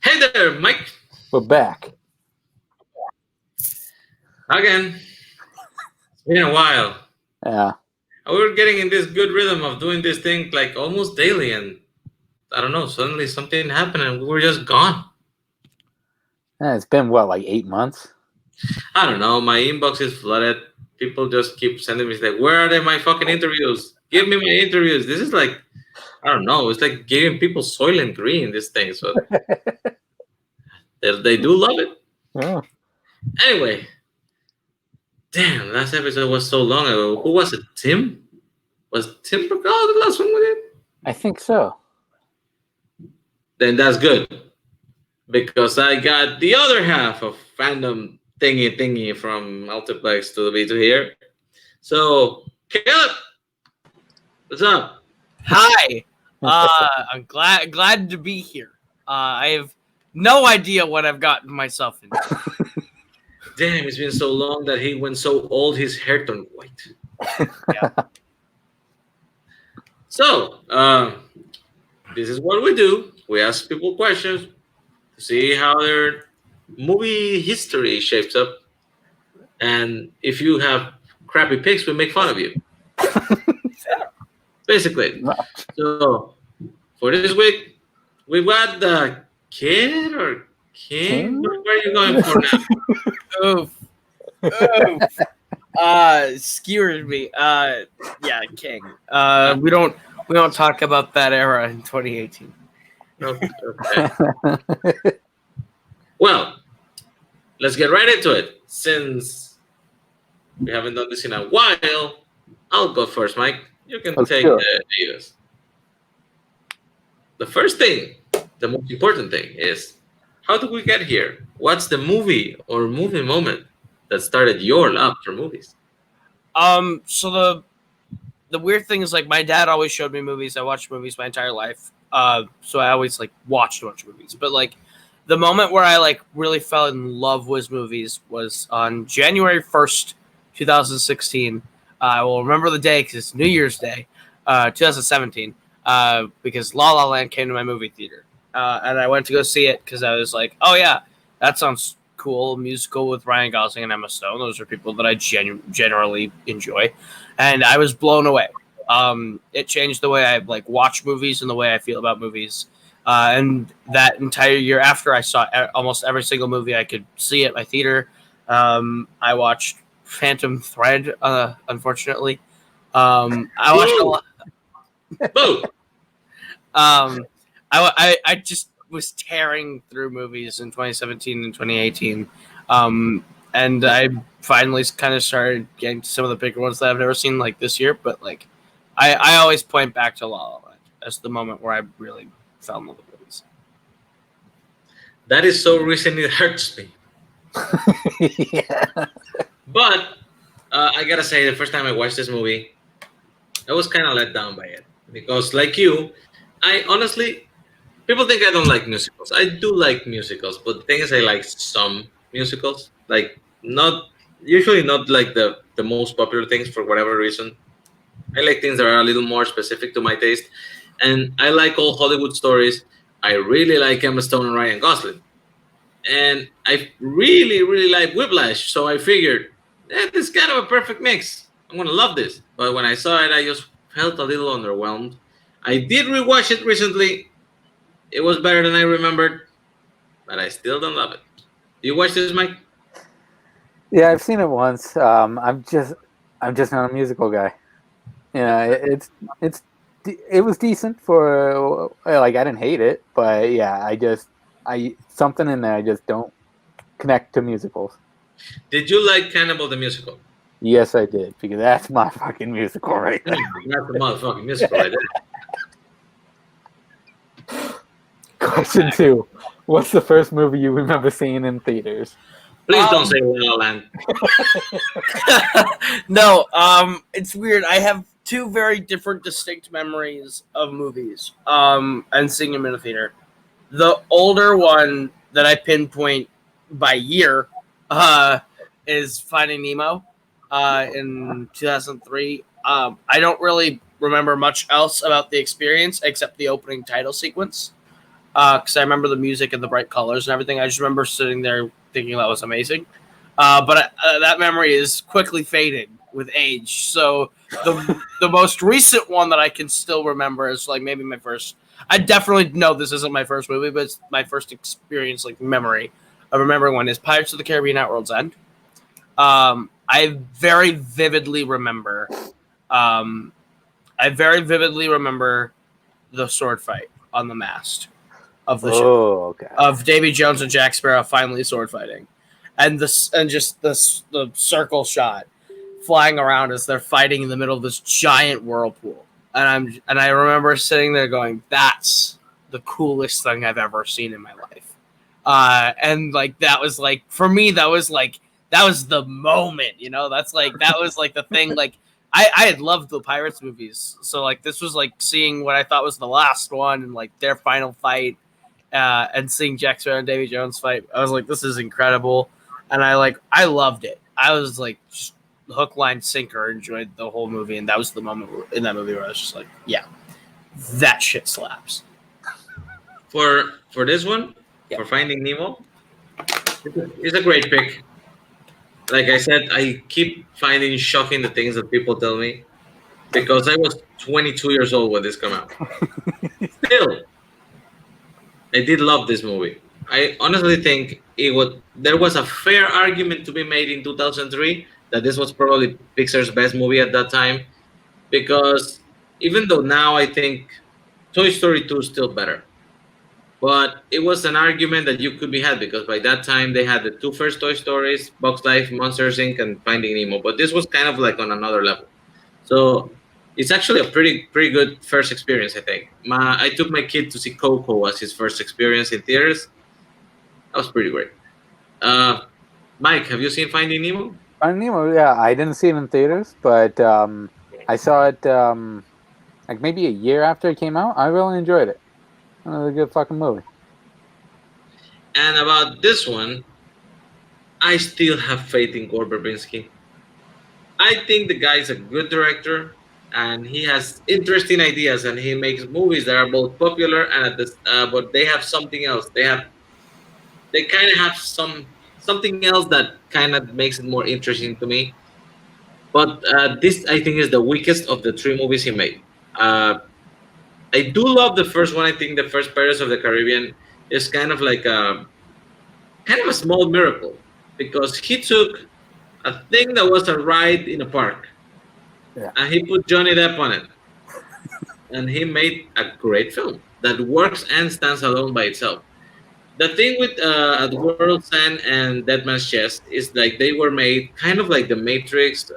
Hey there, Mike. We're back. Again. It's been a while. Yeah. We were getting in this good rhythm of doing this thing like almost daily, and I don't know, suddenly something happened and we were just gone. Yeah, it's been what, like 8 months? I don't know, my inbox is flooded. People just keep sending me like, where are they my fucking interviews? Give me my interviews. This is like, I don't know, it's like giving people Soylent Green, this thing. So they do love it. Oh, Anyway, damn, last episode was so long ago. Who was it? Tim? Was Tim Brokaw the last one we did? I think so. Then that's good. Because I got the other half of fandom thingy from Multiplex to be to here. So, Caleb, what's up? Hi. I'm glad to be here. I have no idea what I've gotten myself into. Damn, it's been so long that he went so old his hair turned white. Yeah. So, this is what we do. We ask people questions to see how their movie history shapes up. And if you have crappy picks, we make fun of you. Basically. So, for this week, we've got the kid or king? Where are you going for now? Oof. Skewered me. Yeah, King. We don't talk about that era in 2018. Okay. Well, let's get right into it. Since we haven't done this in a while, I'll go first, Mike. You can take the lead. The first thing, the most important thing is, how did we get here? What's the movie or movie moment that started your love for movies? So the weird thing is, like, my dad always showed me movies. I watched movies my entire life. So I always like watched a bunch of movies. But like the moment where I like really fell in love with movies was on January 1st, 2016. I will remember the day because it's New Year's Day, 2017. Because La La Land came to my movie theater, and I went to go see it because I was like, oh yeah, that sounds cool. Musical with Ryan Gosling and Emma Stone. Those are people that I generally enjoy, and I was blown away. It changed the way I like watch movies and the way I feel about movies. And that entire year after, I saw almost every single movie I could see at my theater. I watched Phantom Thread, unfortunately. I watched a lot. Boom. I just was tearing through movies in 2017 and 2018. And I finally kind of started getting to some of the bigger ones that I've never seen like this year. But like, I always point back to La La Land as the moment where I really fell in love with movies. That is so recent it hurts me. Yeah. But I gotta say, the first time I watched this movie, I was kind of let down by it because, like you, I honestly, people think I don't like musicals. I do like musicals, but the thing is, I like some musicals, like not usually not like the most popular things for whatever reason. I like things that are a little more specific to my taste, and I like all Hollywood stories. I really like Emma Stone and Ryan Gosling, and I really, really like Whiplash. So I figured, this is kind of a perfect mix. I'm gonna love this. But when I saw it, I just felt a little underwhelmed. I did rewatch it recently. It was better than I remembered, but I still don't love it. Do you watch this, Mike? Yeah, I've seen it once. I'm just not a musical guy. Yeah, it was decent for like I didn't hate it, but yeah, I something in there I just don't connect to musicals. Did you like Cannibal the Musical? Yes, I did because that's my fucking musical right there. That's the motherfucking musical right there. Question 2: what's the first movie you remember seeing in theaters? Please don't say La La Land. No, it's weird. I have two very different, distinct memories of movies, and seeing them in a theater. The older one that I pinpoint by year, is Finding Nemo, in 2003. I don't really remember much else about the experience except the opening title sequence. because I remember the music and the bright colors and everything. I just remember sitting there thinking that was amazing. But that memory is quickly fading with age. So the most recent one that I can still remember is like maybe my first. I definitely know this isn't my first movie, but it's my first experience, like memory of remembering one is Pirates of the Caribbean at World's End. I very vividly remember. I very vividly remember the sword fight on the mast of the ship Okay. of Davy Jones and Jack Sparrow finally sword fighting, and just the circle shot flying around as they're fighting in the middle of this giant whirlpool. And I remember sitting there going, "That's the coolest thing I've ever seen in my life." And like that was like for me, that was the moment, you know. That was like the thing. Like I had loved the Pirates movies, so like this was like seeing what I thought was the last one and like their final fight, and seeing Jack Sparrow and Davy Jones fight. I was like, this is incredible, and I loved it. I was like just hook, line, sinker, enjoyed the whole movie, and that was the moment in that movie where I was just like, yeah, that shit slaps. For this one, Yeah. for Finding Nemo, it's a great pick. Like I said, I keep finding shocking the things that people tell me because I was 22 years old when this came out. Still, I did love this movie. I honestly think there was a fair argument to be made in 2003 that this was probably Pixar's best movie at that time, because even though now I think Toy Story 2 is still better, but it was an argument that you could be had because by that time they had the two first Toy Stories, Bugs Life, Monsters Inc., and Finding Nemo. But this was kind of like on another level. So it's actually a pretty good first experience, I think. I took my kid to see Coco as his first experience in theaters. That was pretty great. Mike, have you seen Finding Nemo? Finding Nemo, yeah, I didn't see it in theaters, but I saw it like maybe a year after it came out. I really enjoyed it. It was a good fucking movie. And about this one, I still have faith in Gore Verbinski. I think the guy's a good director, and he has interesting ideas, and he makes movies that are both popular and but they have something else. They kind of have something else that kind of makes it more interesting to me. But this, I think, is the weakest of the three movies he made. I do love the first one. I think the first Pirates of the Caribbean is kind of like a small miracle because he took a thing that was a ride in a park, and he put Johnny Depp on it, and he made a great film that works and stands alone by itself. The thing with The World's End and Dead Man's Chest is like they were made kind of like the Matrix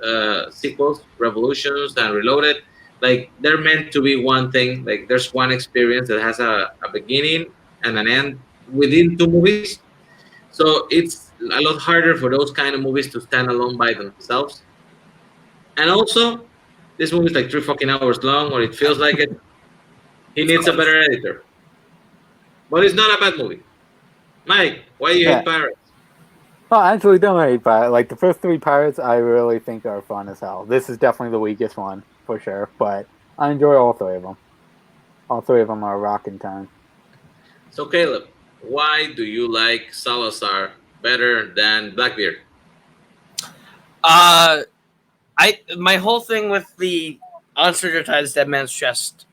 sequels, Revolutions and Reloaded. Like they're meant to be one thing. Like there's one experience that has a beginning and an end within two movies. So it's a lot harder for those kind of movies to stand alone by themselves. And also, this movie is like 3 fucking hours long, or it feels like it. He needs a better editor. But it's not a bad movie. Mike, why do you hate Pirates? Oh, I actually don't hate Pirates. Like the first three Pirates, I really think are fun as hell. This is definitely the weakest one for sure, but I enjoy all three of them. All three of them are rocking time. So Caleb, why do you like Salazar better than Blackbeard? My whole thing with the On Stranger Tides Dead Man's Chest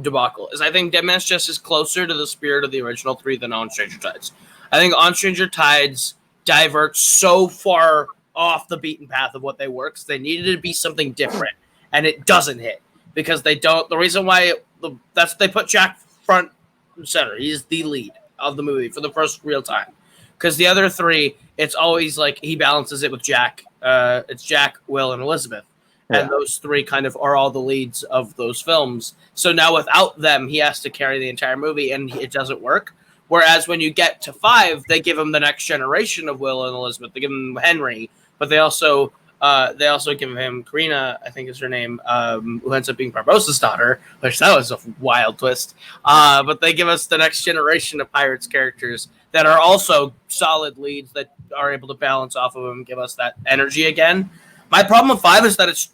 debacle is I think Dead Man's Chest is closer to the spirit of the original three than On Stranger Tides. I think On Stranger Tides diverts so far off the beaten path of what they were because they needed to be something different, and it doesn't hit because they don't. The reason why they put Jack front and center. He's the lead of the movie for the first real time. Because the other three, it's always like he balances it with Jack. It's Jack, Will, and Elizabeth. Yeah. And those three kind of are all the leads of those films. So now without them, he has to carry the entire movie, and it doesn't work. Whereas when you get to 5, they give him the next generation of Will and Elizabeth. They give him Henry, but they also give him Karina, I think is her name, who ends up being Barbossa's daughter, which that was a wild twist. But they give us the next generation of Pirates characters that are also solid leads that are able to balance off of them and give us that energy again. My problem with 5 is that it's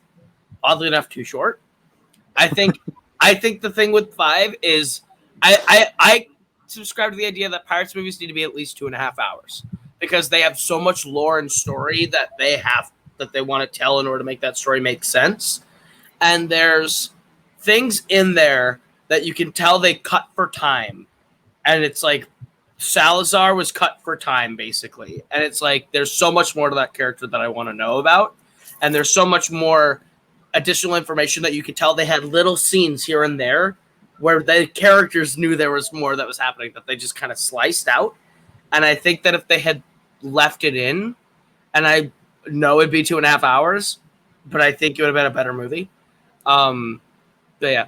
oddly enough too short. I think the thing with 5 is I subscribe to the idea that Pirates movies need to be at least 2.5 hours because they have so much lore and story that they want to tell in order to make that story make sense. And there's things in there that you can tell they cut for time. And it's like Salazar was cut for time, basically. And it's like there's so much more to that character that I want to know about. And there's so much more additional information that you could tell they had little scenes here and there where the characters knew there was more that was happening that they just kind of sliced out. And I think that if they had left it in, and I know it'd be 2.5 hours, but I think it would have been a better movie. But yeah.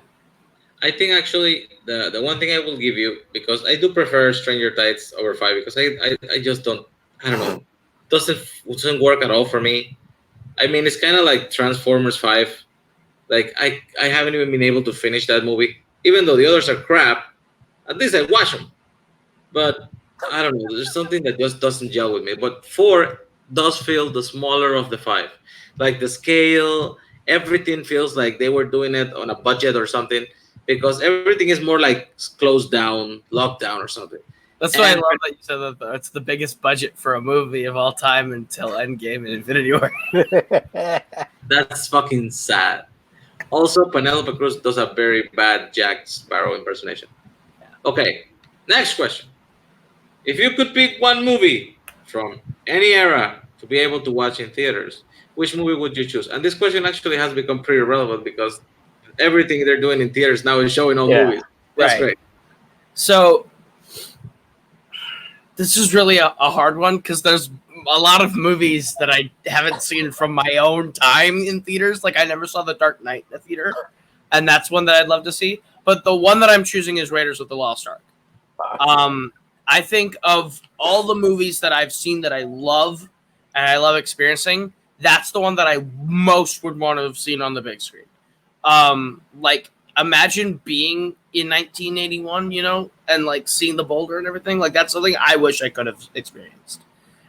I think actually the one thing I will give you, because I do prefer Stranger Tides over 5, because I just don't, I don't know, doesn't work at all for me. I mean, it's kind of like Transformers 5. Like I haven't even been able to finish that movie, even though the others are crap. At least I watch them, but I don't know. There's something that just doesn't gel with me. But 4 does feel the smaller of the 5, like the scale, everything feels like they were doing it on a budget or something, because everything is more like closed down, locked down or something. That's why I love that you said that it's the biggest budget for a movie of all time until Endgame and Infinity War. That's fucking sad. Also, Penelope Cruz does a very bad Jack Sparrow impersonation. Okay, next question. If you could pick one movie from any era to be able to watch in theaters, which movie would you choose? And this question actually has become pretty relevant because everything they're doing in theaters now is showing all movies. That's great. So this is really a hard one because there's a lot of movies that I haven't seen from my own time in theaters. Like I never saw The Dark Knight in a theater, and that's one that I'd love to see. But the one that I'm choosing is Raiders of the Lost Ark. I think of all the movies that I've seen that I love and I love experiencing, that's the one that I most would want to have seen on the big screen. Like imagine being in 1981, you know, and like seeing the boulder and everything. Like that's something I wish I could have experienced.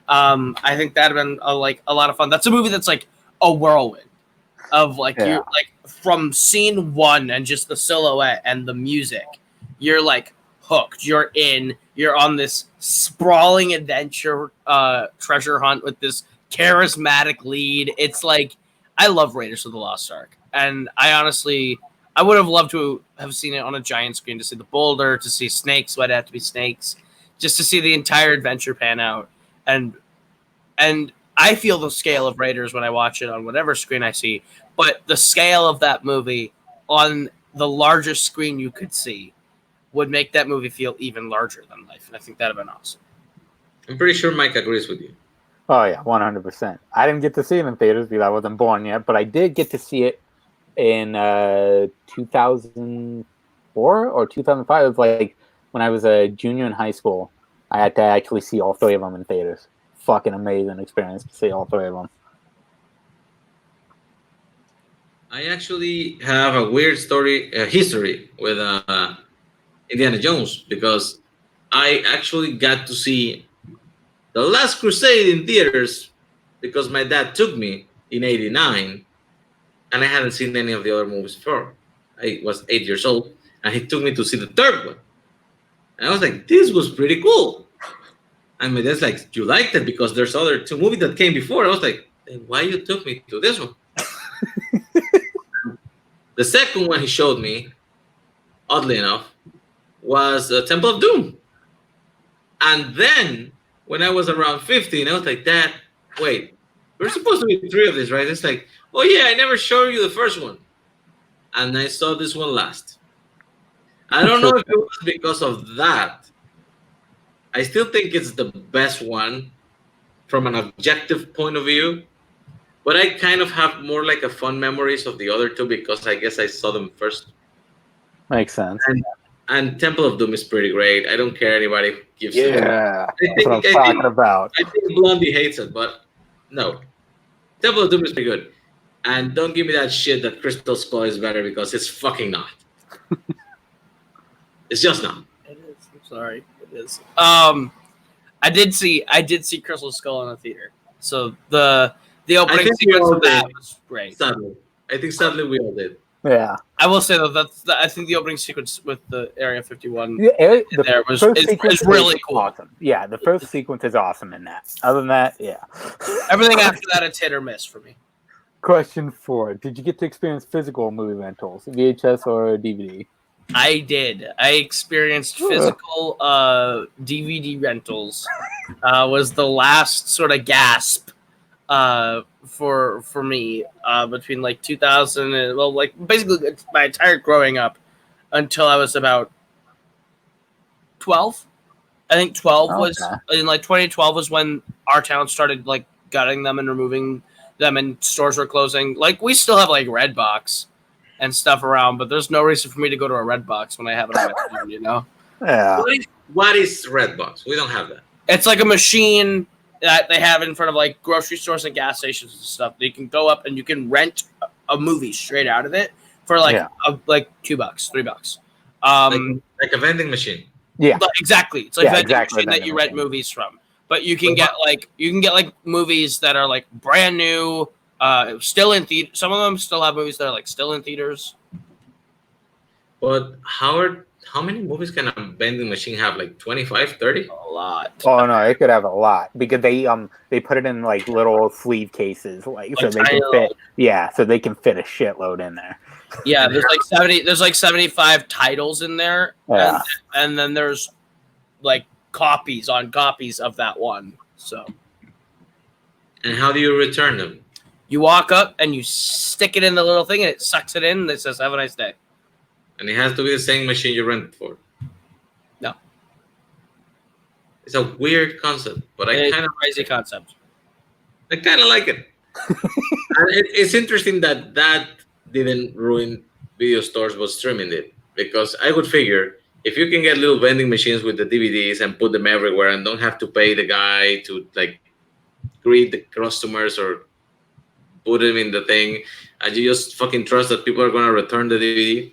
I think that'd have been a lot of fun. That's a movie that's like a whirlwind of like you're like from scene 1 and just the silhouette and the music, you're like hooked. You're in. You're on this sprawling adventure treasure hunt with this charismatic lead. It's like I love Raiders of the Lost Ark, and I would have loved to have seen it on a giant screen to see the boulder, to see snakes. Why'd it have to be snakes? Just to see the entire adventure pan out, and I feel the scale of Raiders when I watch it on whatever screen I see. But the scale of that movie on the largest screen you could see would make that movie feel even larger than life, and I think that'd have been awesome. I'm pretty sure Mike agrees with you. Oh yeah, 100%. I didn't get to see it in theaters because I wasn't born yet, but I did get to see it in 2004 or 2005. It was like when I was a junior in high school. I had to actually see all 3 of them in theaters. Fucking amazing experience to see all 3 of them. I actually have a weird history with Indiana Jones, because I actually got to see The Last Crusade in theaters because my dad took me in '89, and I hadn't seen any of the other movies before. I was 8 years old, and he took me to see the 3rd one. And I was like, this was pretty cool. And my dad's like, you liked it because there's other 2 movies that came before. I was like, then why you took me to this one? The second one he showed me, oddly enough, was Temple of Doom. And then when I was around 15, I was like, Dad, wait, we're supposed to be 3 of these, right? It's like, oh yeah, I never showed you the first one. And I saw this one last. I don't know if it was because of that. I still think it's the best one from an objective point of view. But I kind of have more like a fun memories of the other 2 because I guess I saw them first. Makes sense. And Temple of Doom is pretty great. I don't care anybody gives it. Yeah, that's what I'm talking about. I think Blondie hates it, but no. Temple of Doom is pretty good. And don't give me that shit that Crystal Skull is better, because it's fucking not. It's just not. It is. I'm sorry. It is. I did see Crystal Skull in the theater. So the opening sequence of that was great. Sadly. I think sadly we all did. Yeah. I will say though I think the opening sequence with the Area 51 The there was first is sequence really is cool. awesome. Yeah, the first sequence is awesome in that. Other than that, yeah. Everything after that, it's hit or miss for me. Question 4: did you get to experience physical movie rentals, VHS or DVD? I did. I experienced Ugh. physical DVD rentals. Was the last sort of gasp for me between like 2000 and basically my entire growing up until I was about 12. I think 12 was in like 2012 was when our town started like gutting them and removing them and stores were closing. Like we still have like Redbox and stuff around, but there's no reason for me to go to a Redbox when I have it on my phone, you know? Yeah. What is Redbox? We don't have that. It's like a machine that they have in front of like grocery stores and gas stations and stuff. They can go up and you can rent a movie straight out of it for like like $2, $3. Like a vending machine. Yeah. But exactly. It's like vending exactly machine that you rent movies from. But you can get like movies that are like brand new, still in theater. Some of them still have movies that are like still in theaters. But how many movies can a vending machine have? Like 25, 30? A lot. Oh no, it could have a lot because they put it in like little sleeve cases, like so they can fit. Yeah, so they can fit a shitload in there. Yeah, there's like 70. There's like 75 titles in there, Yeah. and then there's like copies on copies of that one. So. And how do you return them? You walk up and you stick it in the little thing, and it sucks it in. And it says, "Have a nice day." And it has to be the same machine you rent it for. No. It's a weird concept, but I kind of crazy concept. I kind of like it. It's interesting that didn't ruin video stores, but streaming did. Because I would figure if you can get little vending machines with the DVDs and put them everywhere and don't have to pay the guy to like greet the customers or put them in the thing, and you just fucking trust that people are gonna return the DVD.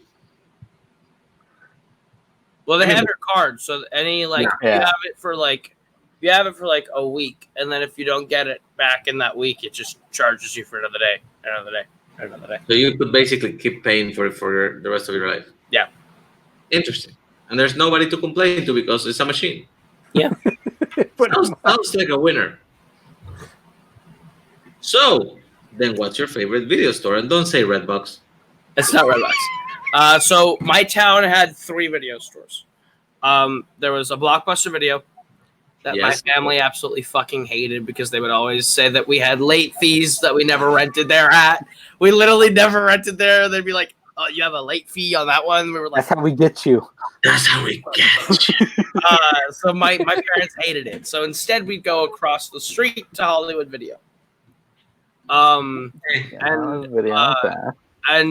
Well, they have your card, so any like you have it for like a week, and then if you don't get it back in that week, it just charges you for another day. So you could basically keep paying for it for the rest of your life. Yeah. Interesting. And there's nobody to complain to because it's a machine. Yeah. Sounds like a winner. So, then what's your favorite video store? And don't say Redbox. It's not Redbox. So my town had 3 video stores. There was a Blockbuster Video that my family absolutely fucking hated because they would always say that we had late fees that we never rented there at. We literally never rented there. They'd be like, "Oh, you have a late fee on that one." We were like, "That's how we get you." That's how we get you. So my parents hated it. So instead, we'd go across the street to Hollywood Video. And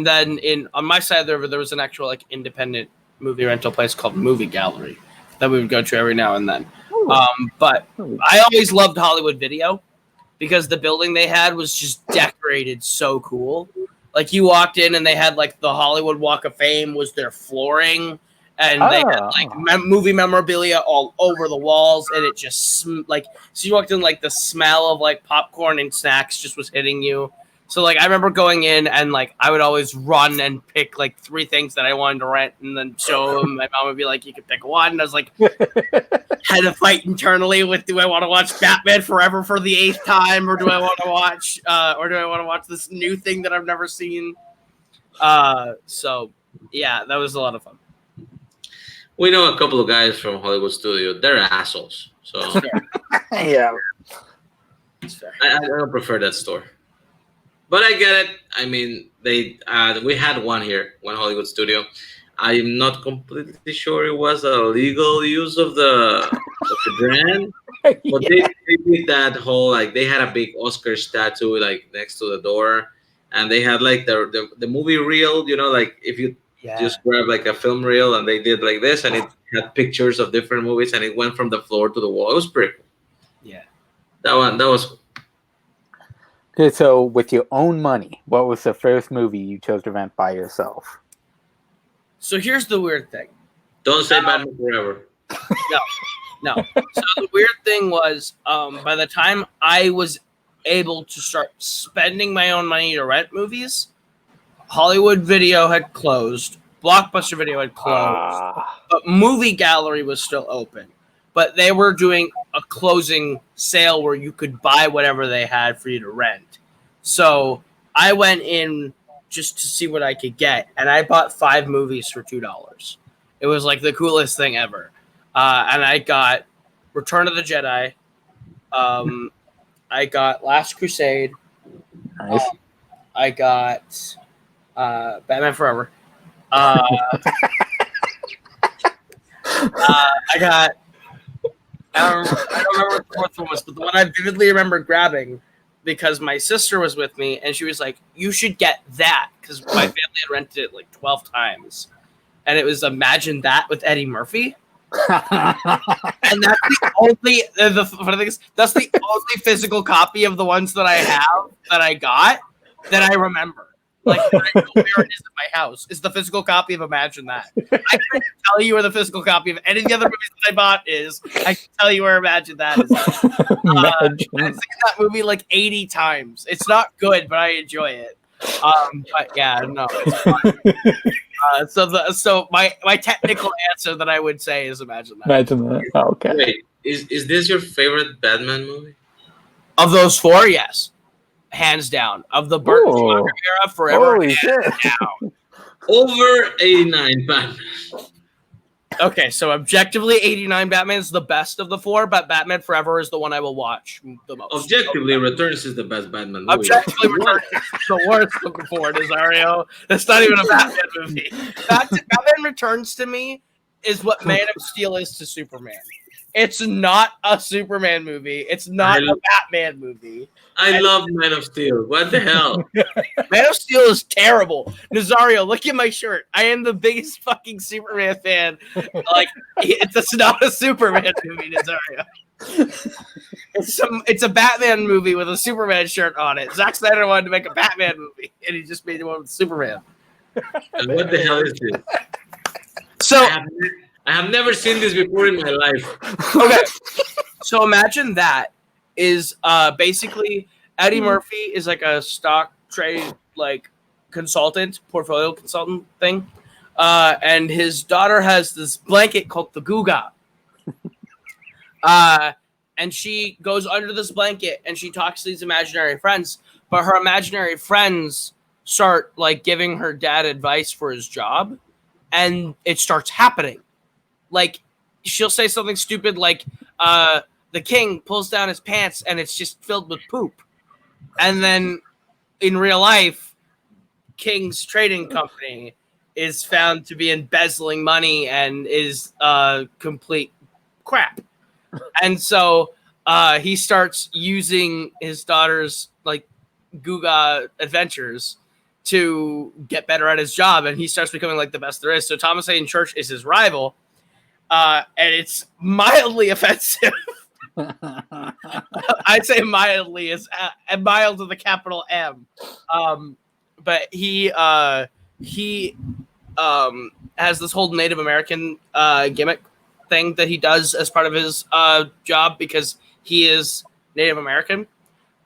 then on my side of the river, there was an actual like independent movie rental place called Movie Gallery that we would go to every now and then. But I always loved Hollywood Video because the building they had was just decorated so cool. Like you walked in and they had like the Hollywood Walk of Fame was their flooring, and they had like movie memorabilia all over the walls, and it just like so you walked in like the smell of like popcorn and snacks just was hitting you. So like I remember going in and like I would always run and pick like 3 things that I wanted to rent and then show them. My mom would be like, "You can pick one." And I was like, had to fight internally with, do I want to watch Batman Forever for the 8th time, or do I want to watch this new thing that I've never seen? So yeah, that was a lot of fun. We know a couple of guys from Hollywood Studio. They're assholes. So yeah, it's fair. I don't prefer that store. But I get it. I mean, we had one here, one Hollywood Studio. I'm not completely sure it was a legal use of the brand, but they did that whole like they had a big Oscar statue like next to the door, and they had like the movie reel. You know, like if you just grab like a film reel, and they did like this, and it had pictures of different movies, and it went from the floor to the wall. It was pretty cool. Yeah, that was. Okay, so with your own money, what was the first movie you chose to rent by yourself? So here's the weird thing. Don't say Batman Forever. No. So the weird thing was, by the time I was able to start spending my own money to rent movies, Hollywood Video had closed, Blockbuster Video had closed, but Movie Gallery was still open. But they were doing a closing sale where you could buy whatever they had for you to rent. So I went in just to see what I could get, and I bought 5 movies for $2. It was like the coolest thing ever. And I got Return of the Jedi. I got Last Crusade. Nice. I got Batman Forever. I got. I don't remember what the fourth one was, but the one I vividly remember grabbing because my sister was with me and she was like, "You should get that," because my family had rented it like 12 times, and it was Imagine That with Eddie Murphy. And that's the only the funny thing is that's the only physical copy of the ones that I have that I got that I remember. Like I know where it is in my house. It's the physical copy of Imagine That. I couldn't tell you where the physical copy of any of the other movies that I bought is. I can tell you where Imagine That is. I've seen that movie like 80 times. It's not good, but I enjoy it. But yeah, no, it's fun. So my technical answer that I would say is Imagine That. Imagine That. Oh, okay. Wait, is this your favorite Batman movie? Of those 4, yes. Hands down. Of the Burton Schumacher era, forever. Holy shit. Down. Over 89 Batman. Okay, so objectively, 89 Batman is the best of the 4, but Batman Forever is the one I will watch the most. Objectively, Returns is the best Batman movie. Objectively, Returns is the worst of the 4, Nazario. It's not even a Batman movie. Batman Returns to me is what Man of Steel is to Superman. It's not a Superman movie. It's not a Batman movie. I love Man of Steel. What the hell? Man of Steel is terrible. Nazario, look at my shirt. I am the biggest fucking Superman fan. Like, it's not a Superman movie, Nazario. It's a Batman movie with a Superman shirt on it. Zack Snyder wanted to make a Batman movie, and he just made one with Superman. And what the hell is this? So I have never seen this before in my life. Okay. So Imagine That is basically Eddie Murphy is like a stock trade like consultant, portfolio consultant thing. And his daughter has this blanket called the Guga. And she goes under this blanket and she talks to these imaginary friends, but her imaginary friends start like giving her dad advice for his job, and it starts happening. Like she'll say something stupid like the king pulls down his pants and it's just filled with poop. And then in real life, King's trading company is found to be embezzling money and is complete crap. And so he starts using his daughter's like Guga adventures to get better at his job, and he starts becoming like the best there is. So Thomas Hayden Church is his rival, and it's mildly offensive. I'd say mildly is mild to the capital M. But he has this whole Native American gimmick thing that he does as part of his job because he is Native American,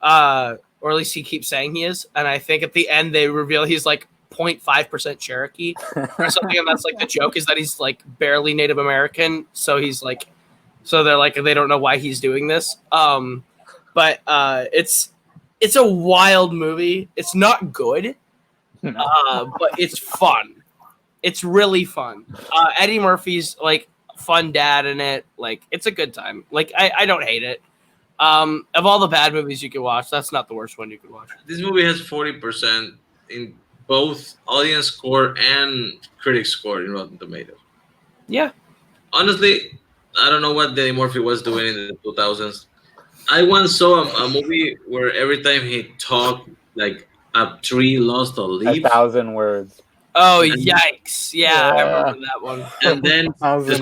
or at least he keeps saying he is. And I think at the end they reveal he's like 0.5% Cherokee or something, and that's like the joke is that he's like barely Native American, so he's like, so they're like they don't know why he's doing this. But it's a wild movie. It's not good, but it's fun. It's really fun. Eddie Murphy's like fun dad in it. Like it's a good time. Like I don't hate it. Of all the bad movies you could watch, that's not the worst one you could watch. This movie has 40% in both audience score and critic score in Rotten Tomatoes. Yeah. Honestly, I don't know what Eddie Murphy was doing in the 2000s. I once saw a movie where every time he talked, like a tree lost a leaf. 1,000 words. Oh, yikes. Yeah, I remember that one. And then Words.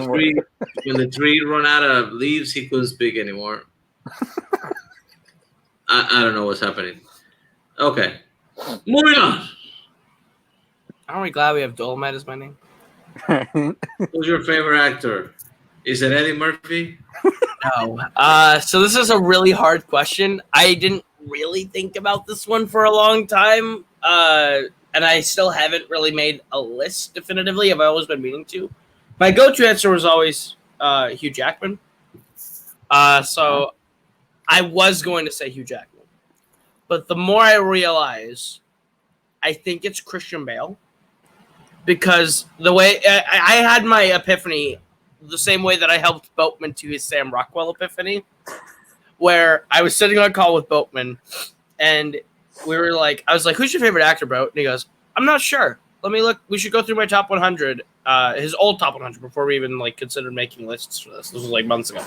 when the tree ran out of leaves, he couldn't speak anymore. I don't know what's happening. Okay. Moving on. Aren't we glad we have Dolomite as my name? Who's your favorite actor? Is it Eddie Murphy? No. So this is a really hard question. I didn't really think about this one for a long time. and I still haven't really made a list definitively. I've always been meaning to. My go-to answer was always Hugh Jackman. So I was going to say Hugh Jackman, but the more I realize, I think it's Christian Bale, because the way I had my epiphany, the same way that I helped Boatman to his Sam Rockwell epiphany, where I was sitting on a call with Boatman, and we were like, I was like, "Who's your favorite actor, bro?" And he goes, "I'm not sure. Let me look. We should go through my top 100, his old top 100, before we even like considered making lists for this. This was like months ago.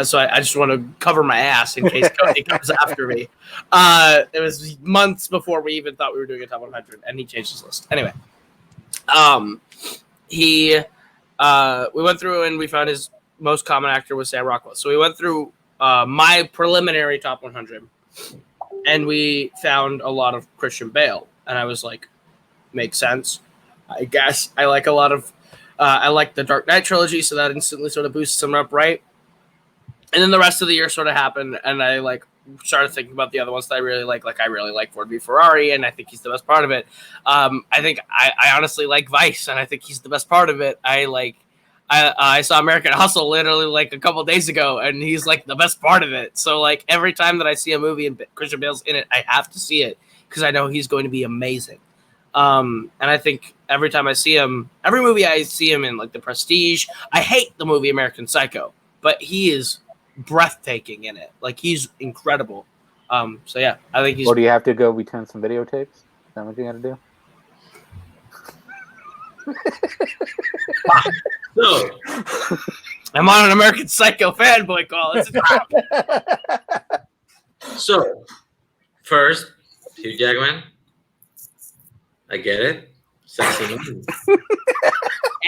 So I just want to cover my ass in case Cody comes after me. It was months before we even thought we were doing a top 100, and he changed his list. Anyway, we went through and we found his most common actor was Sam Rockwell. So we went through my preliminary top 100, and we found a lot of Christian Bale, and I was like, makes sense. I guess I like a lot of I like the Dark Knight trilogy, so that instantly sort of boosts him up, right? And then the rest of the year sort of happened, and I like started thinking about the other ones that I really like. Like I really like Ford v Ferrari, and I think he's the best part of it. I think I honestly like Vice, and I think he's the best part of it. I saw American Hustle literally like a couple days ago, and he's like the best part of it. So like every time that I see a movie and Christian Bale's in it, I have to see it because I know he's going to be amazing. And I think every time I see him, every movie I see him in, like The Prestige, I hate the movie American Psycho, but he is breathtaking in it. Like he's incredible. So yeah, I think he's. Or do you have to go return some videotapes? Is that what you got to do? So I'm on an American Psycho fanboy call. It's a So first, Hugh Jackman. I get it. Sexy movie.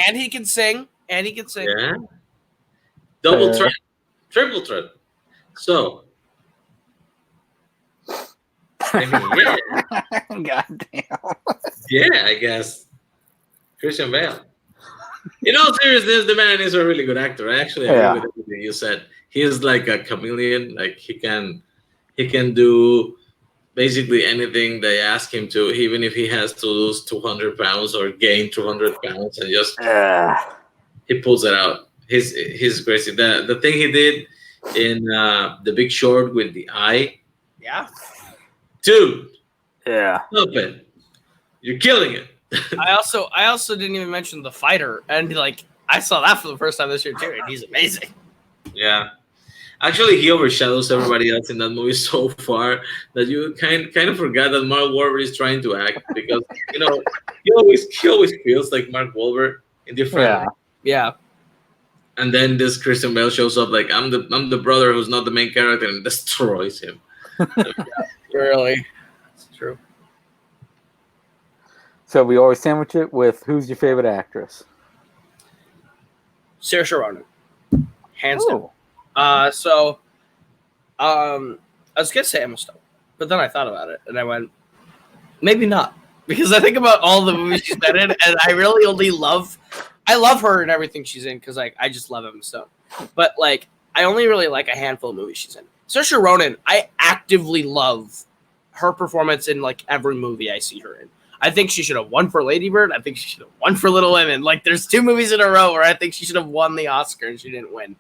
and he can sing. And he can sing. Yeah. Double threat. Triple threat. So. I mean, yeah. Goddamn. Yeah, I guess. Christian Bale. In all seriousness, the man is a really good actor. I actually agree with everything you said. He is like a chameleon. Like he can do basically anything they ask him to, even if he has to lose 200 pounds or gain 200 pounds, and just he pulls it out. He's crazy. The thing he did in The Big Short with the eye. Yeah. Dude. Yeah. Stop it. You're killing it. I also didn't even mention The Fighter, and like I saw that for the first time this year too, and he's amazing. Yeah. Actually, he overshadows everybody else in that movie so far that you kind of forgot that Mark Wahlberg is trying to act, because he always feels like Mark Wahlberg in different. Yeah. And then this Christian Bale shows up like I'm the brother who's not the main character and destroys him. Really, it's true. So we always sandwich it with who's your favorite actress? Saoirse Ronan, hands down. Oh. I was gonna say Emma Stone, but then I thought about it and I went, maybe not, because I think about all the movies she's been in, and I really only love her and everything she's in because like I just love Emma Stone, but like I only really like a handful of movies she's in. Saoirse Ronan, I actively love her performance in like every movie I see her in. I think she should have won for Lady Bird. I think she should have won for Little Women. Like there's 2 movies in a row where I think she should have won the Oscar and she didn't win.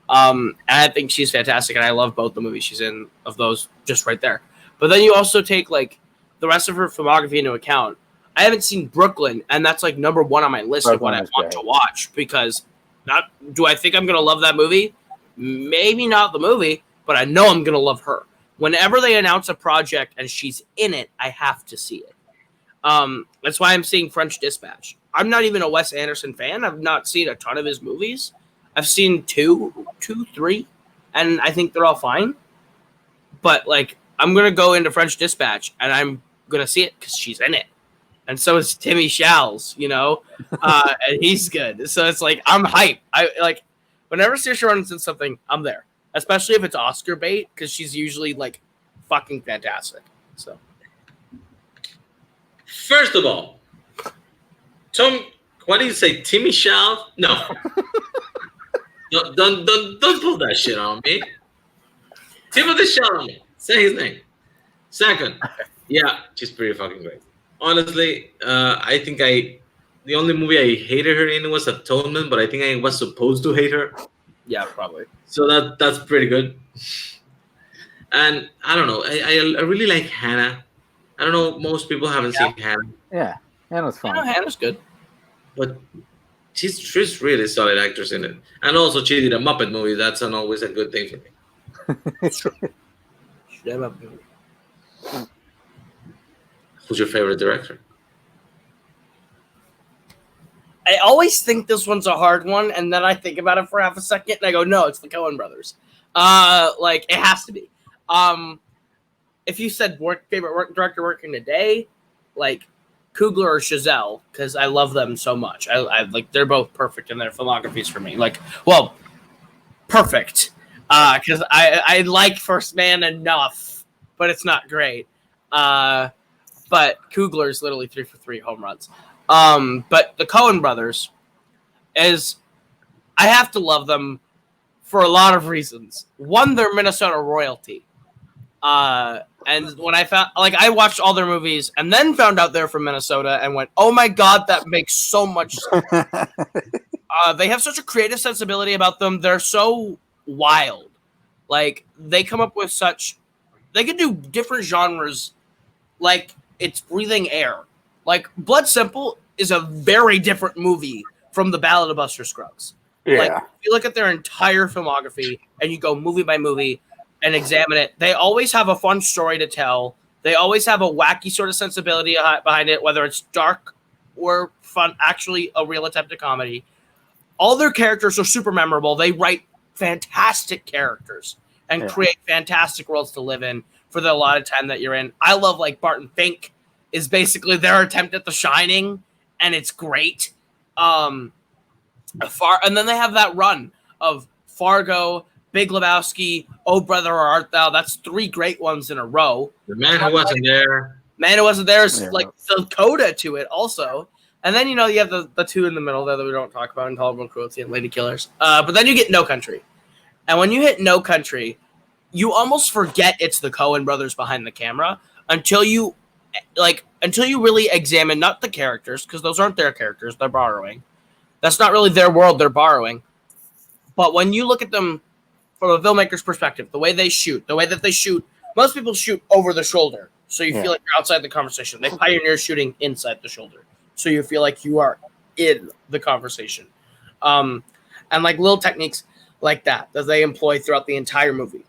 And I think she's fantastic, and I love both the movies she's in of those just right there. But then you also take like the rest of her filmography into account. I haven't seen Brooklyn, and that's like number 1 on my list of what I want to watch, because do I think I'm going to love that movie? Maybe not the movie, but I know I'm going to love her. Whenever they announce a project and she's in it, I have to see it. That's why I'm seeing French Dispatch. I'm not even a Wes Anderson fan. I've not seen a ton of his movies. I've seen 2, 3, and I think they're all fine. But like, I'm gonna go into French Dispatch, and I'm gonna see it because she's in it, and so is Timmy Chalamet, and he's good. So it's like I'm hyped. I like whenever Saoirse Ronan's in something, I'm there, especially if it's Oscar bait, because she's usually like fucking fantastic. So First of all, Tom, what do you say, Timmy Chalamet? No. Don't pull that shit on me. Timothy Chalamet. Say his name. Second, yeah, she's pretty fucking great. honestly, I think the only movie I hated her in was Atonement, but I think I was supposed to hate her, Yeah, probably. so that's pretty good. And I don't know, I really like Hannah. I don't know, most people haven't Yeah, seen Hannah, Yeah, that was you know, fun. Hannah's good. but she's really solid actress in it. And also, she did a Muppet movie. That's an always a good thing for me. Shut up, dude. Who's your favorite director? I always think this one's a hard one, and then I think about it for half a second, and I go, "No, it's the Coen Brothers." Like it has to be. Um, if you said favorite director working today, like Coogler or Chazelle, because I love them so much. I like they're both perfect in their filmographies for me. Like, well, perfect. Because I like First Man enough, but it's not great. But Coogler's literally 3 for 3 home runs. But the Coen brothers is I have to love them for a lot of reasons. One, they're Minnesota royalty. And when I found, like, I watched all their movies and then found out they're from Minnesota and went, oh my God, that makes so much sense. They have such a creative sensibility about them. They're so wild. Like, they come up with they can do different genres like it's breathing air. Like, Blood Simple is a very different movie from The Ballad of Buster Scruggs. Like, Yeah, if you look at their entire filmography and you go movie by movie and examine it, they always have a fun story to tell. They always have a wacky sort of sensibility behind it, whether it's dark or fun, actually a real attempt at comedy. All their characters are super memorable. They write fantastic characters and create fantastic worlds to live in for the allotted time that you're in. I love, like, Barton Fink is basically their attempt at The Shining, and it's great. And then they have that run of Fargo, Big Lebowski, Oh Brother or Art Thou. That's 3 great ones in a row. The Man Who Wasn't There. Man Who Wasn't There is like the coda to it also. And then, you know, you have the 2 in the middle there that we don't talk about, Intolerable Cruelty and Lady Killers. But then you get No Country. And when you hit No Country, you almost forget it's the Coen brothers behind the camera until you really examine not the characters, because those aren't their characters, they're borrowing. That's not really their world, they're borrowing. But when you look at them from a filmmaker's perspective, the way they shoot, most people shoot over the shoulder, so you feel like you're outside the conversation. They pioneer shooting inside the shoulder, so you feel like you are in the conversation. And like little techniques like that they employ throughout the entire movie.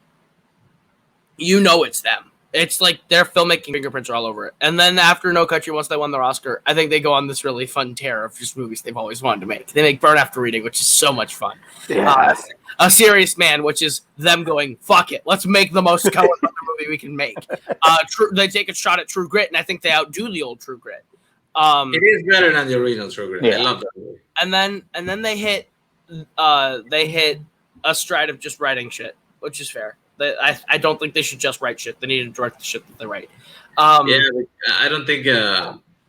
You know it's them. It's like their filmmaking fingerprints are all over it. And then after No Country, once they won their Oscar, I think they go on this really fun tear of just movies they've always wanted to make. They make Burn After Reading, which is so much fun. yes. A Serious Man, which is them going, fuck it, let's make the most Coen Brother movie we can make. They take a shot at True Grit, and I think they outdo the old True Grit. It is better than the original True Grit. Yeah. I love that movie. And then they hit a stride of just writing shit, which is fair. I don't think they should just write shit. They need to direct the shit that they write. I don't think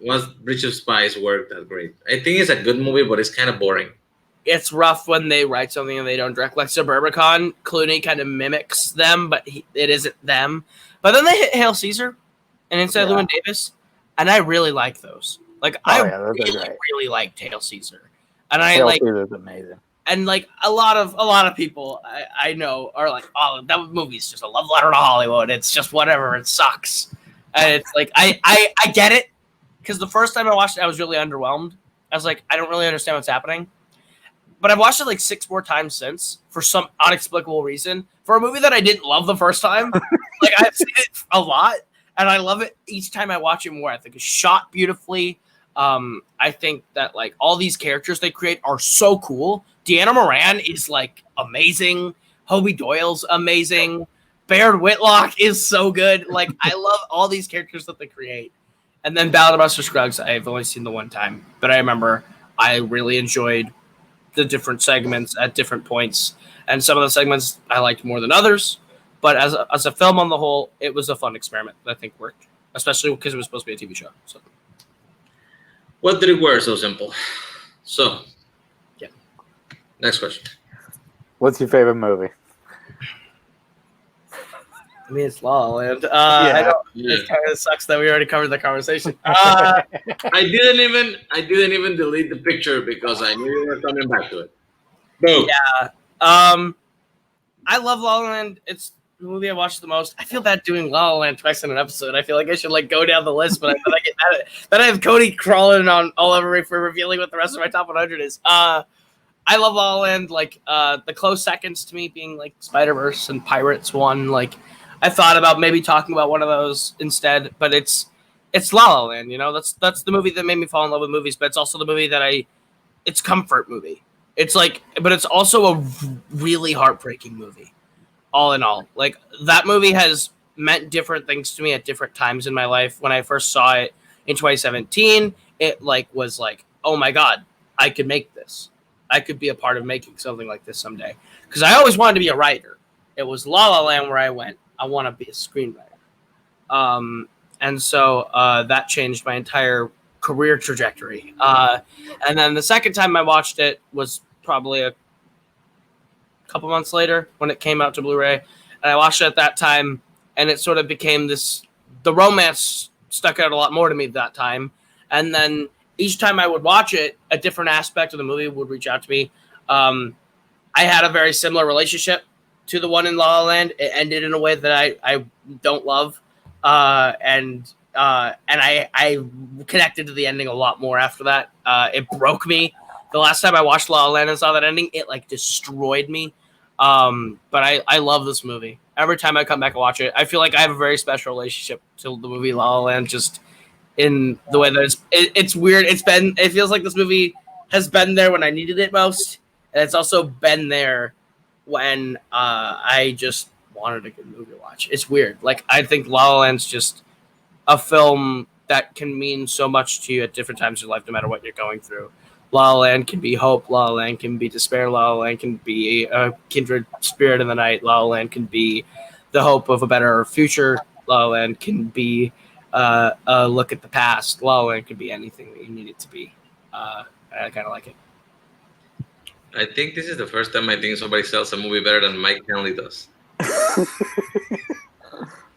once Bridge of Spies worked that great. I think it's a good movie, but it's kind of boring. It's rough when they write something and they don't direct. Like Suburbicon, Clooney kind of mimics them, but it isn't them. But then they hit Hail Caesar and Inside Llewyn Davis, and I really like those. Like I really liked Hail Caesar, and Hail Caesar's amazing. And like a lot of people I know are like, oh, that movie's just a love letter to Hollywood. It's just whatever. It sucks. And it's like I get it, because the first time I watched it, I was really underwhelmed. I was like, I don't really understand what's happening. But I've watched it like 6 more times since for some inexplicable reason. For a movie that I didn't love the first time, like I've seen it a lot, and I love it each time I watch it more. I think it's shot beautifully. I think that like all these characters they create are so cool. Deanna Moran is like amazing. Hobie Doyle's amazing. Baird Whitlock is so good. Like I love all these characters that they create. And then Ballad of Buster Scruggs, I've only seen the one time, but I remember I really enjoyed the different segments at different points, and some of the segments I liked more than others. But as a film on the whole, it was a fun experiment that I think worked, especially because it was supposed to be a TV show. So, what did it wear so simple? So, yeah. Next question. What's your favorite movie? I mean, it's La La Land. Yeah. I don't. Yeah. It kind of sucks that we already covered the conversation. I didn't even delete the picture because I knew you were coming back to it. Boom. Yeah. I love La La Land. It's the movie I watched the most. I feel bad doing La La Land twice in an episode. I feel like I should like go down the list, but I get mad at it. Then I have Cody crawling on all over me for revealing what the rest of my top 100 is. I love La La Land. Like the close seconds to me being like Spider-Verse and Pirates one. Like I thought about maybe talking about one of those instead, but it's La La Land. You know, that's the movie that made me fall in love with movies. But it's also the movie that it's comfort movie. It's like, but it's also a really heartbreaking movie. All in all, like that movie has meant different things to me at different times in my life. When I first saw it in 2017, it like was like, oh my god, I could make this. I could be a part of making something like this someday. Because I always wanted to be a writer. It was La La Land where I went, I want to be a screenwriter. And so that changed my entire career trajectory. And then the second time I watched it was probably a couple months later when it came out to Blu-ray, and I watched it at that time, and it sort of became the romance stuck out a lot more to me that time. And then each time I would watch it, a different aspect of the movie would reach out to me. I had a very similar relationship to the one in La La Land. It ended in a way that I don't love, and I connected to the ending a lot more after that. It broke me. The last time I watched La La Land and saw that ending, it like destroyed me. But I love this movie. Every time I come back and watch it, I feel like I have a very special relationship to the movie La La Land, just in the way that it's weird. It feels like this movie has been there when I needed it most, and it's also been there when I just wanted a good movie to watch. It's weird. Like I think La La Land's just a film that can mean so much to you at different times in your life, no matter what you're going through. La La Land can be hope. La La Land can be despair. La La Land can be a kindred spirit in the night. La La Land can be the hope of a better future. La La Land can be a look at the past. La La Land can be anything that you need it to be. I kind of like it. I think this is the first time I think somebody sells a movie better than Mike Henley does.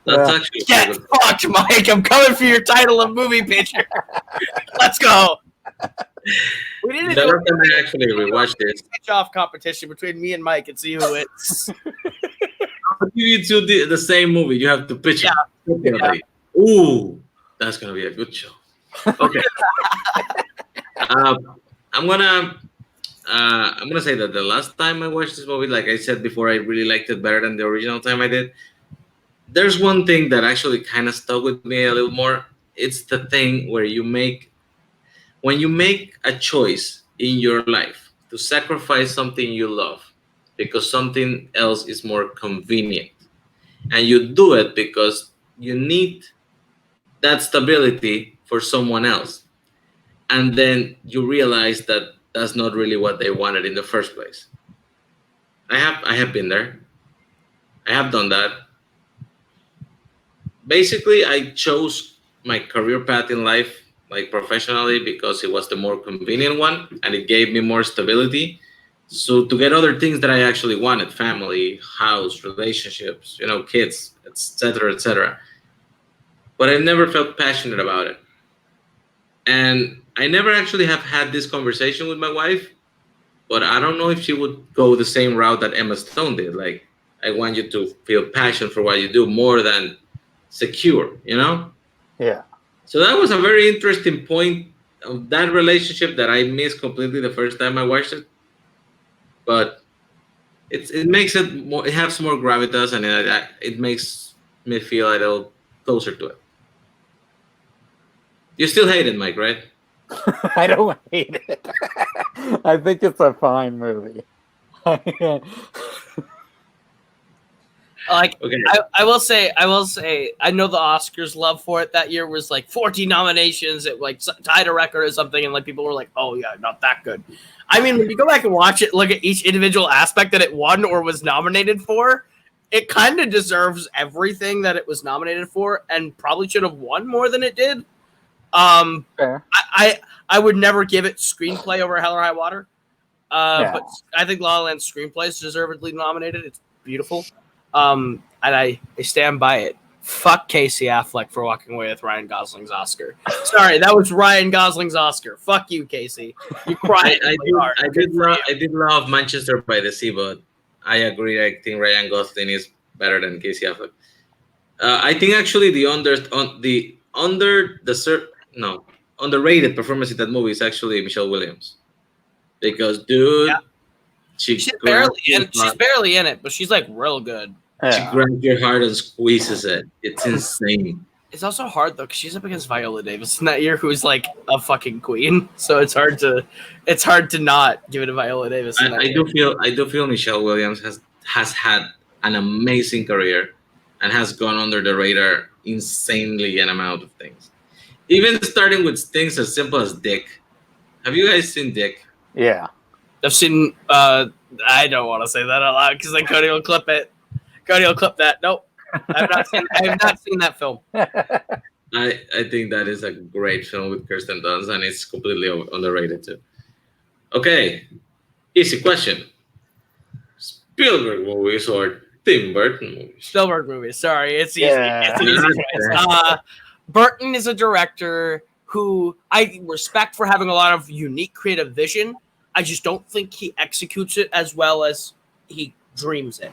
That's actually Get fucked, Mike. I'm coming for your title of movie pitcher. Let's go. We need to do I actually rewatched this. pitch off competition between me and Mike and see who wins. I'll give you two the same movie. You have to pitch it. Yeah. Ooh, that's gonna be a good show. Okay. I'm gonna say that the last time I watched this movie, like I said before, I really liked it better than the original time I did. There's one thing that actually kind of stuck with me a little more. It's the thing where when you make a choice in your life to sacrifice something you love because something else is more convenient, and you do it because you need that stability for someone else, and then you realize that that's not really what they wanted in the first place. I have been there. I have done that. Basically, I chose my career path in life, like professionally, because it was the more convenient one and it gave me more stability. So to get other things that I actually wanted, family, house, relationships, kids, etc., etc. But I never felt passionate about it. And I never actually have had this conversation with my wife, but I don't know if she would go the same route that Emma Stone did. Like, I want you to feel passion for what you do more than secure, Yeah. So that was a very interesting point of that relationship that I missed completely the first time I watched it. But it makes it more, it has more gravitas, and it makes me feel a little closer to it. You still hate it, Mike, right? I don't hate it. I think it's a fine movie. Like, Okay. I will say, I know the Oscars love for it that year was like 14 nominations. It like tied a record or something, and like people were like, "Oh yeah, not that good." I mean, when you go back and watch it, look at each individual aspect that it won or was nominated for, it kind of deserves everything that it was nominated for, and probably should have won more than it did. Fair. I would never give it screenplay over Hell or High Water. Yeah. But I think La La Land's screenplay is deservedly nominated. It's beautiful. And I stand by it. Fuck Casey Affleck for walking away with Ryan Gosling's Oscar. Sorry, that was Ryan Gosling's Oscar. Fuck you, Casey. You cried. I did love Manchester by the Sea, but I agree. I think Ryan Gosling is better than Casey Affleck. I think actually the underrated performance in that movie is actually Michelle Williams, because dude, Yeah. She's barely in it, but she's like real good. She grabs your heart and squeezes it. It's insane. It's also hard though because she's up against Viola Davis in that year, who's like a fucking queen. So it's hard to not give it to Viola Davis. I do feel Michelle Williams has had an amazing career and has gone under the radar insanely an amount of things. Even starting with things as simple as Dick. Have you guys seen Dick? Yeah. I've seen. I don't want to say that out loud because then Cody will clip it. Cody will clip that. Nope. I have not seen that film. I think that is a great film with Kirsten Dunst, and it's completely underrated too. Okay, easy question: Spielberg movies or Tim Burton movies? Spielberg movies. Sorry, it's easy. Yeah. It's an easy choice. Burton is a director who I respect for having a lot of unique creative vision. I just don't think he executes it as well as he dreams it.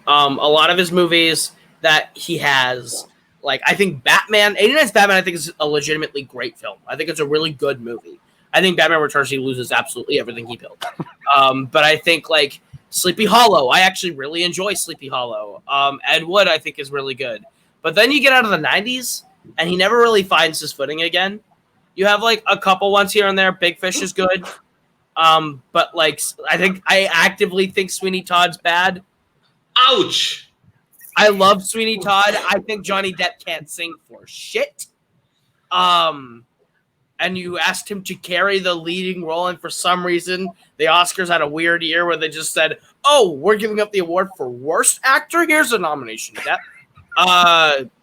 A lot of his movies that he has, like I think Batman, 89's Batman, I think is a legitimately great film. I think it's a really good movie. I think Batman Returns, he loses absolutely everything he built. But I think like Sleepy Hollow, I actually really enjoy Sleepy Hollow. Ed Wood, I think, is really good. But then you get out of the 90s, and he never really finds his footing again. You have like a couple ones here and there. Big Fish is good. But like I actively think Sweeney Todd's bad. Ouch! I love Sweeney Todd. I think Johnny Depp can't sing for shit. And you asked him to carry the leading role, and for some reason, the Oscars had a weird year where they just said, "Oh, we're giving up the award for worst actor. Here's a nomination, Depp."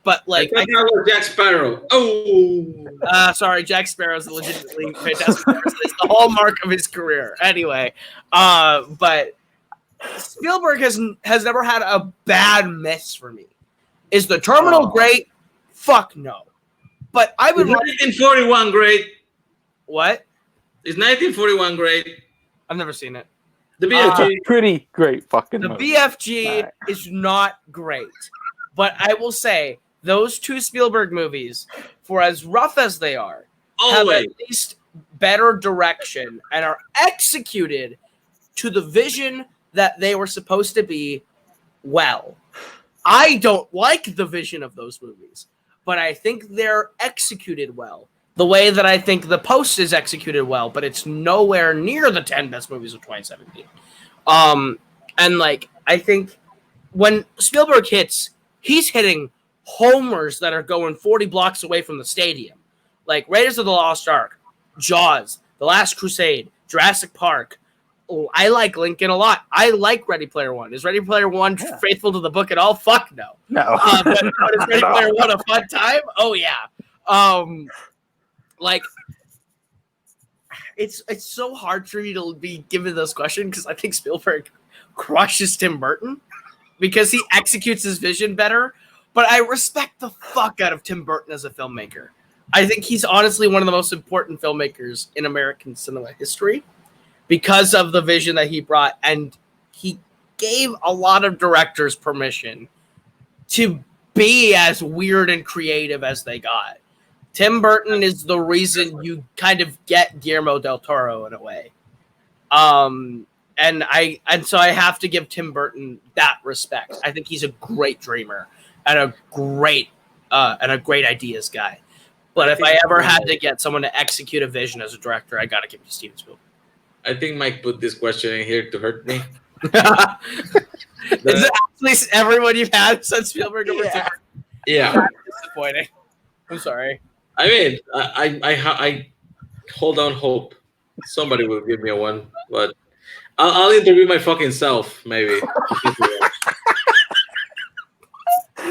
But like, I thought that was Jack Sparrow. Oh, sorry, Jack Sparrow's legitimately fantastic. It's the hallmark of his career. Anyway, but Spielberg has never had a bad miss for me. Is The Terminal great? Fuck no. But I would. Is 1941 great? What? Is 1941 great? I've never seen it. The BFG. Pretty great fucking The movie. BFG is not great. But I will say, those two Spielberg movies, for as rough as they are, have at least better direction and are executed to the vision that they were supposed to be well. I don't like the vision of those movies, but I think they're executed well. The way that I think The Post is executed well, but it's nowhere near the 10 best movies of 2017. And like, I think when Spielberg hits, he's hitting homers that are going 40 blocks away from the stadium. Like Raiders of the Lost Ark, Jaws, The Last Crusade, Jurassic Park. Oh, I like Lincoln a lot. I like Ready Player One. Is Ready Player One faithful to the book at all? Fuck no. No. But is Ready Player One a fun time? Oh yeah. Like it's so hard for me to be given this question because I think Spielberg crushes Tim Burton because he executes his vision better. But I respect the fuck out of Tim Burton as a filmmaker. I think he's honestly one of the most important filmmakers in American cinema history because of the vision that he brought. And he gave a lot of directors permission to be as weird and creative as they got. Tim Burton is the reason you kind of get Guillermo del Toro in a way. And so I have to give Tim Burton that respect. I think he's a great dreamer and a great ideas guy. But if I ever had to get someone to execute a vision as a director, I got to give it to Steven Spielberg. I think Mike put this question in here to hurt me. Is it actually everyone you've had since Spielberg number two? Yeah. That's disappointing. I'm sorry. I mean, I hold on hope. Somebody will give me a one, but I'll interview my fucking self, maybe.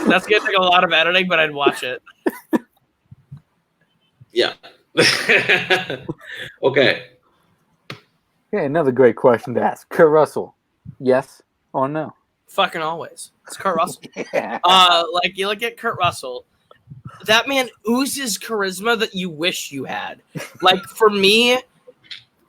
That's gonna take a lot of editing, but I'd watch it. Yeah. Okay. Okay, another great question to ask. Kurt Russell, yes or no? Fucking always. It's Kurt Russell. Yeah. Like you look at Kurt Russell, that man oozes charisma that you wish you had. Like for me,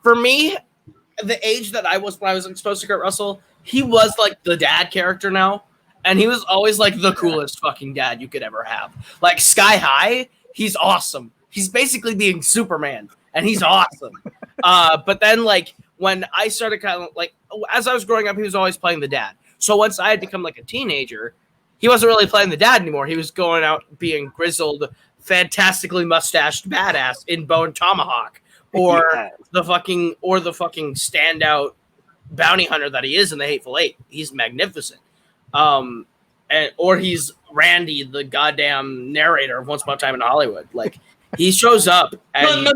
the age that I was when I was exposed to Kurt Russell, he was like the dad character now, and he was always like the coolest fucking dad you could ever have. Like Sky High, he's awesome. He's basically being Superman, and he's awesome. But then like when I started kind of like as I was growing up, he was always playing the dad. So once I had become like a teenager, he wasn't really playing the dad anymore. He was going out being grizzled, fantastically mustached badass in Bone Tomahawk, or the fucking standout bounty hunter that he is in The Hateful Eight. He's magnificent. Or he's Randy, the goddamn narrator of Once Upon a Time in Hollywood. Like he shows up and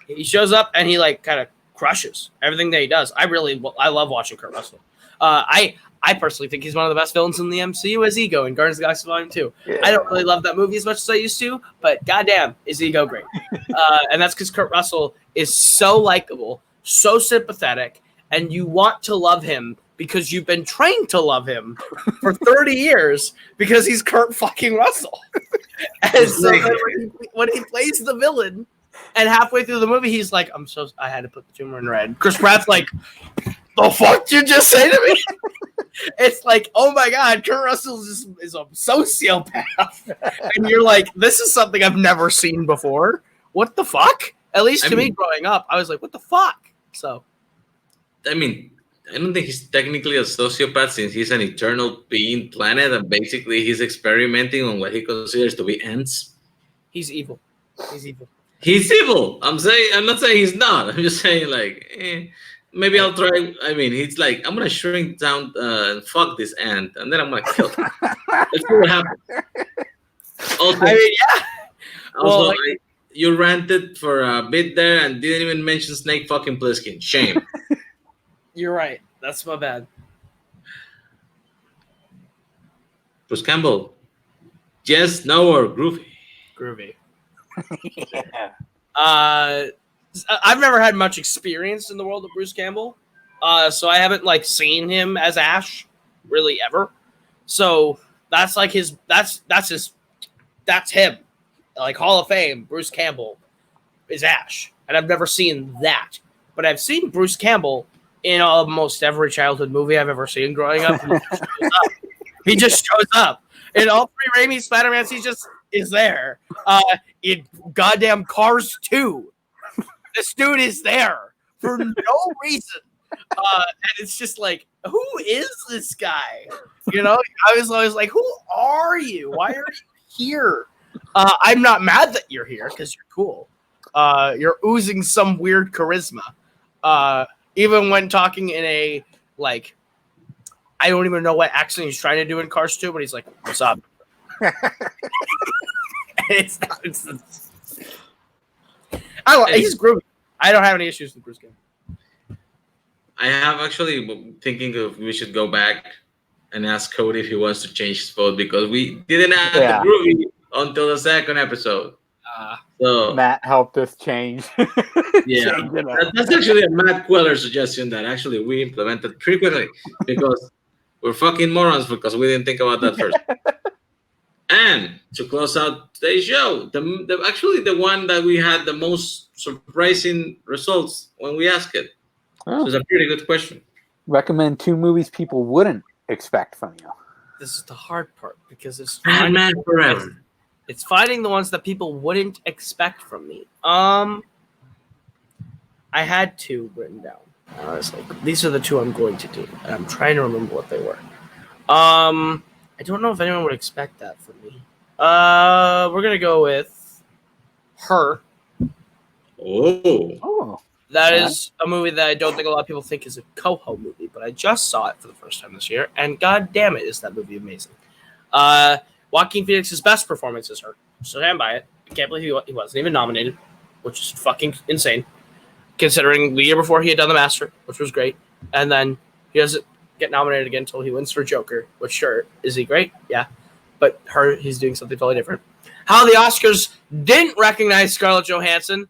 he shows up and he like kind of crushes everything that he does. I love watching Kurt Russell. I personally think he's one of the best villains in the MCU as Ego in Guardians of the Galaxy Volume 2. Yeah. I don't really love that movie as much as I used to, but goddamn, is Ego great. And that's because Kurt Russell is so likable, so sympathetic, and you want to love him because you've been trained to love him for 30 years because he's Kurt fucking Russell. And so when he plays the villain, and halfway through the movie, he's like, I had to put the tumor in red. Chris Pratt's like, the fuck did you just say to me? It's like, oh my God, Kurt Russell is a sociopath. And you're like, this is something I've never seen before. What the fuck? At least to me growing up, I was like, what the fuck? So, I mean, I don't think he's technically a sociopath since he's an eternal being planet and basically he's experimenting on what he considers to be ants. He's evil. He's evil. I'm not saying he's not. I'm just saying like, maybe I'll try. I mean, he's like, I'm gonna shrink down and fuck this ant, and then I'm gonna kill him. Let's see what happens. Also, I mean, yeah. Also, you ranted for a bit there and didn't even mention Snake fucking Plissken. Shame. You're right. That's my bad. Bruce Campbell. Yes, no, or groovy. Groovy. Yeah. I've never had much experience in the world of Bruce Campbell, so I haven't like seen him as Ash really ever. So that's like that's him, like Hall of Fame. Bruce Campbell is Ash, and I've never seen that, but I've seen Bruce Campbell in almost every childhood movie I've ever seen growing up. He just shows up in all three Raimi Spider-Mans. He just is there. In goddamn Cars 2. This dude is there for no reason. And it's just like, who is this guy? You know, I was always like, who are you? Why are you here? I'm not mad that you're here because you're cool. You're oozing some weird charisma. Even when talking in a, like, I don't even know what accent he's trying to do in Cars 2, but he's like, what's up? He's groovy. I don't have any issues with Bruce Campbell. I have actually thinking of we should go back and ask Cody if he wants to change his vote because we didn't add the groovy until the second episode. So Matt helped us change. Yeah, that's actually a Matt Queller suggestion that actually we implemented pretty quickly because we're fucking morons because we didn't think about that first. And to close out today's show, the one that we had the most surprising results when we asked it. Oh. So it's a pretty good question. Recommend 2 movies people wouldn't expect from you. This is the hard part because it's Batman Forever. It's finding the ones that people wouldn't expect from me. I had 2 written down. I was like, these are the 2 I'm going to do, and I'm trying to remember what they were. I don't know if anyone would expect that from me. We're gonna go with Her. Oh. That is a movie that I don't think a lot of people think is a Koho movie, but I just saw it for the first time this year, and god damn it, is that movie amazing. Joaquin Phoenix's best performance is Her. So stand by it. I can't believe he wasn't even nominated, which is fucking insane, considering the year before he had done The Master, which was great, and then he doesn't get nominated again until he wins for Joker, which sure, is he great? Yeah. But Her, he's doing something totally different. How the Oscars didn't recognize Scarlett Johansson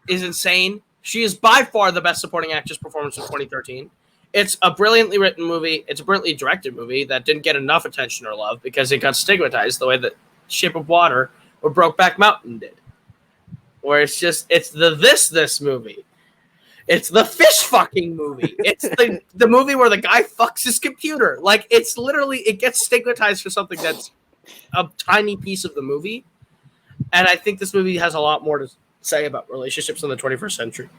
is insane. She is by far the best supporting actress performance of 2013. It's a brilliantly written movie. It's a brilliantly directed movie that didn't get enough attention or love because it got stigmatized the way that Shape of Water or Brokeback Mountain did. Where it's the this movie. It's the fish fucking movie. It's the movie where the guy fucks his computer. Like, it's literally, it gets stigmatized for something that's a tiny piece of the movie. And I think this movie has a lot more to say about relationships in the 21st century.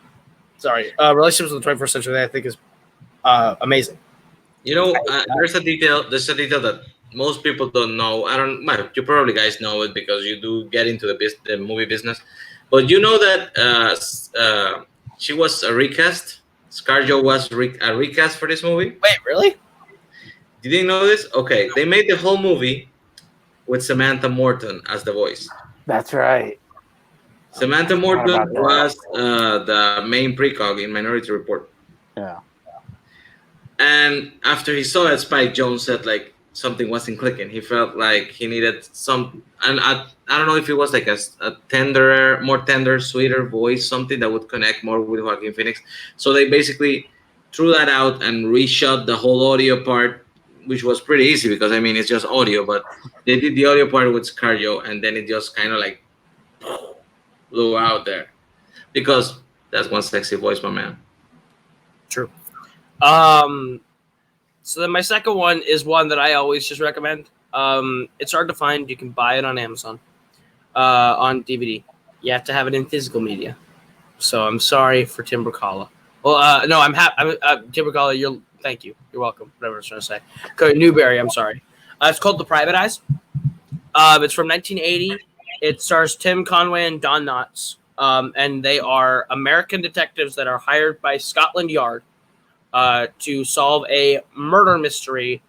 Relationships in the 21st century that I think is amazing. You know, there's a detail that most people don't know. Well, you probably guys know it because you do get into the movie business. But you know that she was a recast. ScarJo was a recast for this movie. Wait, really? You didn't know this? Okay, they made the whole movie with Samantha Morton as the voice. That's right. Samantha Morton was the main precog in Minority Report. Yeah. And after he saw it, Spike Jonze said like something wasn't clicking. He felt like he needed some, and I don't know if it was like a tenderer, more tender, sweeter voice, something that would connect more with Joaquin Phoenix. So they basically threw that out and reshot the whole audio part, which was pretty easy because I mean it's just audio, but they did the audio part with ScarJo, and then it just kind of like blew out there because that's one sexy voice, my man. True. So then my second one is one that I always just recommend. It's hard to find. You can buy it on Amazon, on DVD. You have to have it in physical media. So I'm sorry for Tim Bracala. Well, no, I'm happy. Tim Bracala, thank you. You're welcome. Whatever I was trying to say. Newberry, I'm sorry. It's called The Private Eyes. It's from 1980. It stars Tim Conway and Don Knotts. And they are American detectives that are hired by Scotland Yard to solve a murder mystery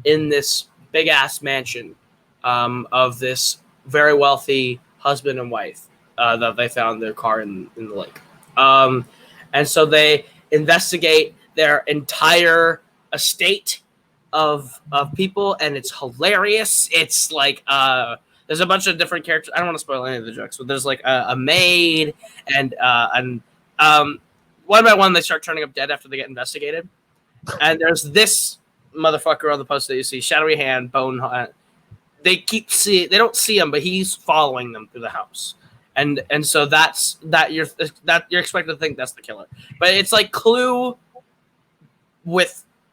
in this big-ass mansion of this very wealthy husband and wife that they found their car in the lake. And so they investigate their entire estate of people, and it's hilarious. It's like there's a bunch of different characters. I don't want to spoil any of the jokes, but there's like a maid and one by one they start turning up dead after they get investigated. And there's this motherfucker on the poster that you see, shadowy hand, bone. They don't see him, but he's following them through the house. And so you're expected to think that's the killer. But it's like Clue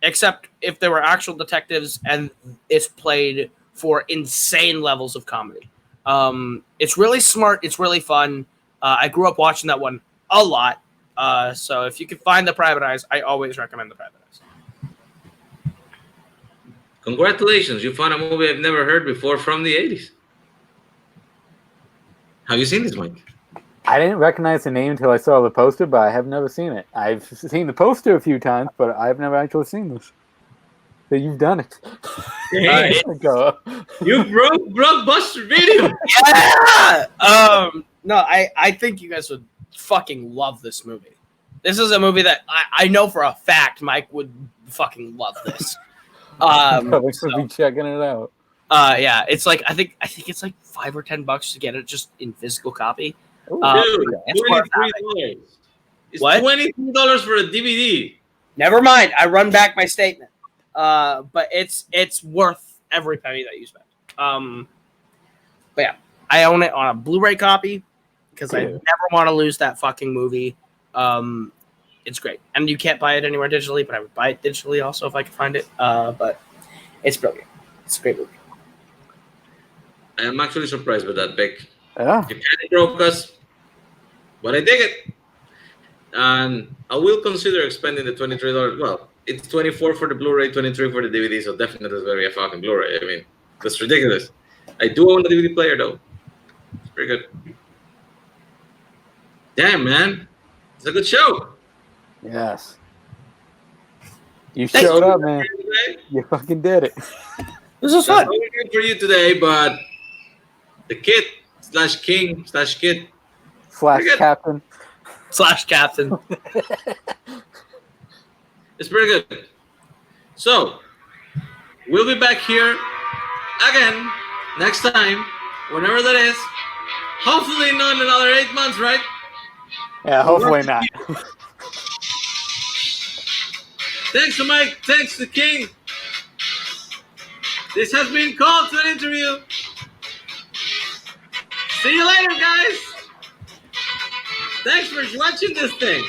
except if there were actual detectives, and it's played for insane levels of comedy. It's really smart. It's really fun. I grew up watching that one a lot. So if you can find The Private Eyes, I always recommend The Private Eyes. Congratulations, you found a movie I've never heard before from the 80s. Have you seen this, Mike? I didn't recognize the name until I saw the poster, but I have never seen it. I've seen the poster a few times, but I've never actually seen this. So you've done it. Hey, you broke Blockbuster Video. Yeah. No, I think you guys would fucking love this movie. This is a movie that I know for a fact Mike would fucking love this. Be checking it out. Yeah, it's like I think it's like $5 or $10 to get it just in physical copy. Dude, $23. It's what? $23 for a DVD. Never mind. I run back my statement. But it's worth every penny that you spend. But yeah, I own it on a Blu-ray copy because I never want to lose that fucking movie. It's great, and you can't buy it anywhere digitally, but I would buy it digitally also if I could find it. But it's brilliant. It's a great movie. I am actually surprised with that, Beck. Yeah. You kind of broke us, but I dig it. And I will consider expending the $23. Well, it's $24 for the Blu-ray, $23 for the DVD, so definitely there's going to be a fucking Blu-ray. I mean, that's ridiculous. I do own the DVD player, though. It's pretty good. Damn, man. It's a good show. Yes. You showed up, man. You fucking did it. This was fun. That's all we did for you today, but the kid / king / kid / captain. / captain. It's pretty good. So, we'll be back here again next time, whenever that is. Hopefully not another 8 months, right? Yeah, hopefully not. Thanks to Mike. Thanks to King. This has been called to an interview. See you later, guys. Thanks for watching this thing.